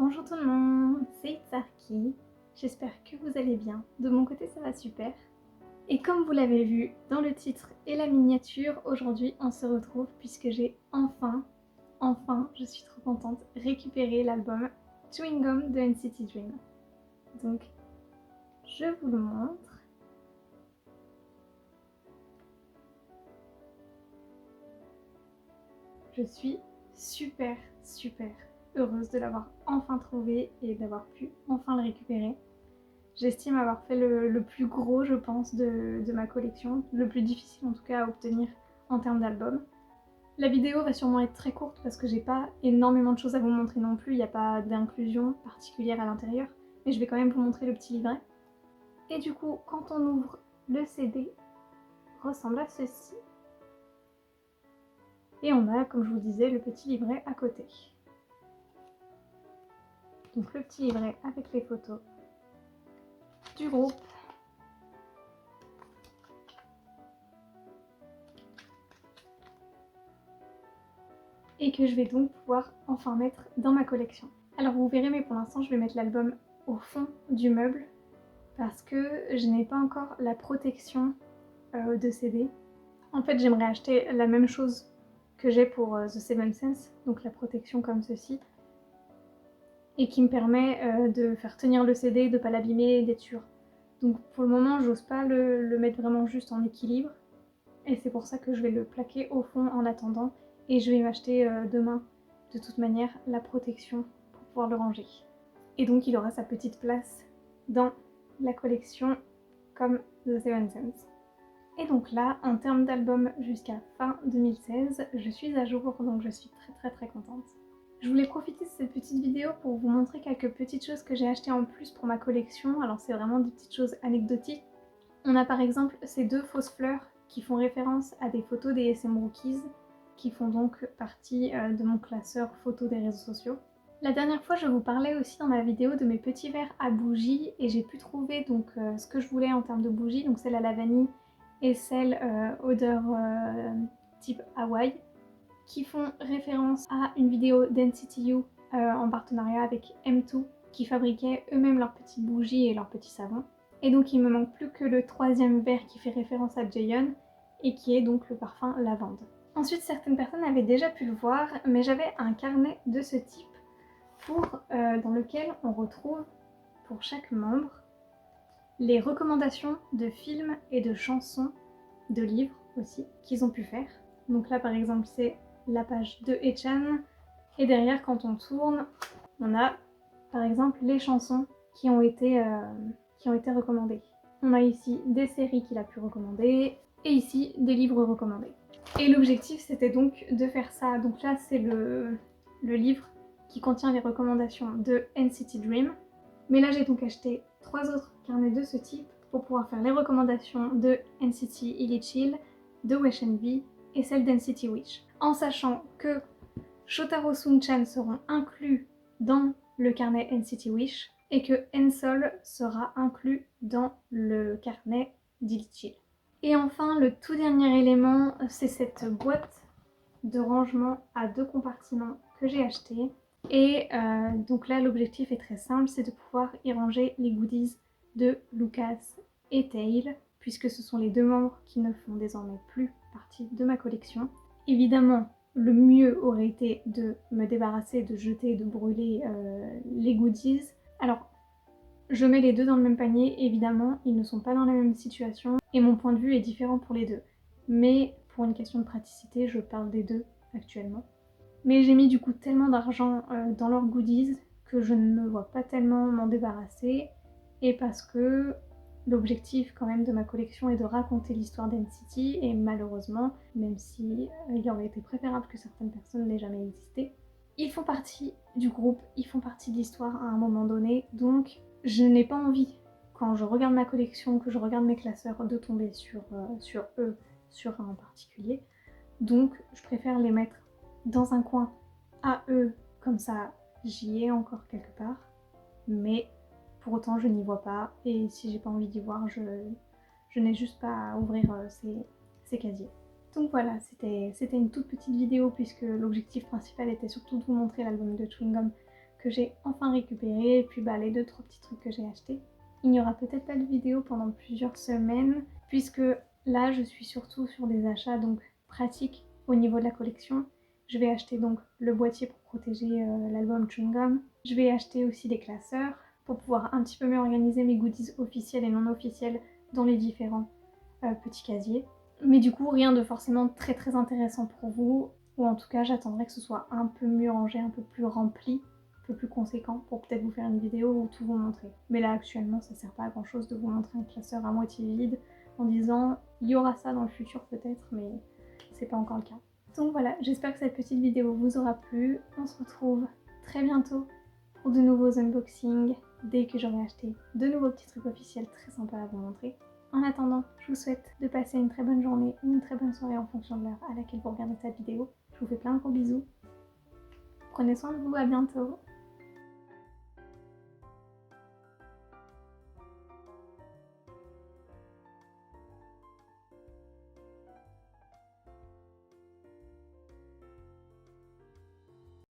Bonjour tout le monde, c'est Itzarki, j'espère que vous allez bien, de mon côté ça va super. Et comme vous l'avez vu dans le titre et la miniature, aujourd'hui on se retrouve puisque j'ai enfin, je suis trop contente, récupéré l'album Chewing Gum de NCT Dream. Donc je vous le montre. Je suis super heureuse de l'avoir enfin trouvé et d'avoir pu enfin le récupérer. J'estime avoir fait le plus gros, je pense, de ma collection, le plus difficile en tout cas à obtenir en termes d'album. La vidéo va sûrement être très courte parce que j'ai pas énormément de choses à vous montrer non plus, il n'y a pas d'inclusion particulière à l'intérieur, mais je vais quand même vous montrer le petit livret. Et du coup, quand on ouvre le CD, ressemble à ceci. Et on a, comme je vous disais, le petit livret à côté. Donc le petit livret avec les photos du groupe. Et que je vais donc pouvoir enfin mettre dans ma collection. Alors vous verrez, mais pour l'instant je vais mettre l'album au fond du meuble parce que je n'ai pas encore la protection de CD. En fait j'aimerais acheter la même chose que j'ai pour The Seven Sense, donc la protection comme ceci, et qui me permet de faire tenir le CD, de ne pas l'abîmer, d'être sûr. Donc pour le moment j'ose pas le mettre vraiment juste en équilibre, et c'est pour ça que je vais le plaquer au fond en attendant, et je vais m'acheter demain de toute manière la protection pour pouvoir le ranger. Et donc il aura sa petite place dans la collection comme The Seven Sense. Et donc là, en termes d'album jusqu'à fin 2016, je suis à jour, donc je suis très contente. Je voulais profiter de cette petite vidéo pour vous montrer quelques petites choses que j'ai achetées en plus pour ma collection. Alors c'est vraiment des petites choses anecdotiques. On a par exemple ces deux fausses fleurs qui font référence à des photos des SM Rookies, qui font donc partie de mon classeur photos des réseaux sociaux. La dernière fois, je vous parlais aussi dans ma vidéo de mes petits verres à bougies et j'ai pu trouver donc ce que je voulais en termes de bougies, donc celle à la vanille et celle odeur type Hawaï, qui font référence à une vidéo d'NCTU en partenariat avec M2 qui fabriquaient eux-mêmes leurs petites bougies et leurs petits savons. Et donc il me manque plus que le troisième verre qui fait référence à Jaehyun et qui est donc le parfum lavande. Ensuite, certaines personnes avaient déjà pu le voir, mais j'avais un carnet de ce type dans lequel on retrouve pour chaque membre les recommandations de films et de chansons, de livres aussi, qu'ils ont pu faire. Donc là par exemple c'est la page de Haechan, et derrière quand on tourne, on a par exemple les chansons qui ont été recommandées. On a ici des séries qu'il a pu recommander, et ici des livres recommandés. Et l'objectif c'était donc de faire ça. Donc là c'est le livre qui contient les recommandations de NCT Dream. Mais là j'ai donc acheté 3 autres carnets de ce type pour pouvoir faire les recommandations de NCT Illichil, de Wesh NB et celle d'NCT Wish. En sachant que Shotaro Sun-chan seront inclus dans le carnet NCT Wish et que Ensol sera inclus dans le carnet d'Illichil. Et enfin, le tout dernier élément, c'est cette boîte de rangement à 2 compartiments que j'ai acheté. Et donc là, l'objectif est très simple, c'est de pouvoir y ranger les goodies de Lucas et Tail, puisque ce sont les deux membres qui ne font désormais plus partie de ma collection. Évidemment, le mieux aurait été de me débarrasser, de jeter, de brûler les goodies. Alors, je mets les deux dans le même panier, évidemment, ils ne sont pas dans la même situation, et mon point de vue est différent pour les deux. Mais pour une question de praticité, je parle des deux actuellement. Mais j'ai mis du coup tellement d'argent dans leurs goodies que je ne me vois pas tellement m'en débarrasser, et parce que l'objectif quand même de ma collection est de raconter l'histoire d'NCT, et malheureusement, même si il aurait été préférable que certaines personnes n'aient jamais existé, ils font partie du groupe, ils font partie de l'histoire à un moment donné, donc je n'ai pas envie, quand je regarde ma collection, que je regarde mes classeurs, de tomber sur eux, sur un en particulier. Donc je préfère les mettre dans un coin à eux, comme ça j'y ai encore quelque part, mais pour autant je n'y vois pas, et si j'ai pas envie d'y voir, je n'ai juste pas à ouvrir ces casiers. Donc voilà, c'était une toute petite vidéo puisque l'objectif principal était surtout de vous montrer l'album de Chewing Gum que j'ai enfin récupéré et puis les 2-3 petits trucs que j'ai achetés. Il n'y aura peut-être pas de vidéo pendant plusieurs semaines puisque là je suis surtout sur des achats donc pratiques au niveau de la collection. Je vais acheter donc le boîtier pour protéger l'album Chewing Gum. Je vais acheter aussi des classeurs pour pouvoir un petit peu mieux organiser mes goodies officiels et non officiels dans les différents petits casiers. Mais du coup, rien de forcément très intéressant pour vous, ou en tout cas, j'attendrai que ce soit un peu mieux rangé, un peu plus rempli, un peu plus conséquent pour peut-être vous faire une vidéo ou tout vous montrer. Mais là, actuellement, ça sert pas à grand chose de vous montrer un classeur à moitié vide en disant il y aura ça dans le futur peut-être, mais c'est pas encore le cas. Donc voilà, j'espère que cette petite vidéo vous aura plu. On se retrouve très bientôt pour de nouveaux unboxings, dès que j'aurai acheté de nouveaux petits trucs officiels très sympas à vous montrer. En attendant, je vous souhaite de passer une très bonne journée ou une très bonne soirée en fonction de l'heure à laquelle vous regardez cette vidéo. Je vous fais plein de gros bisous. Prenez soin de vous, à bientôt.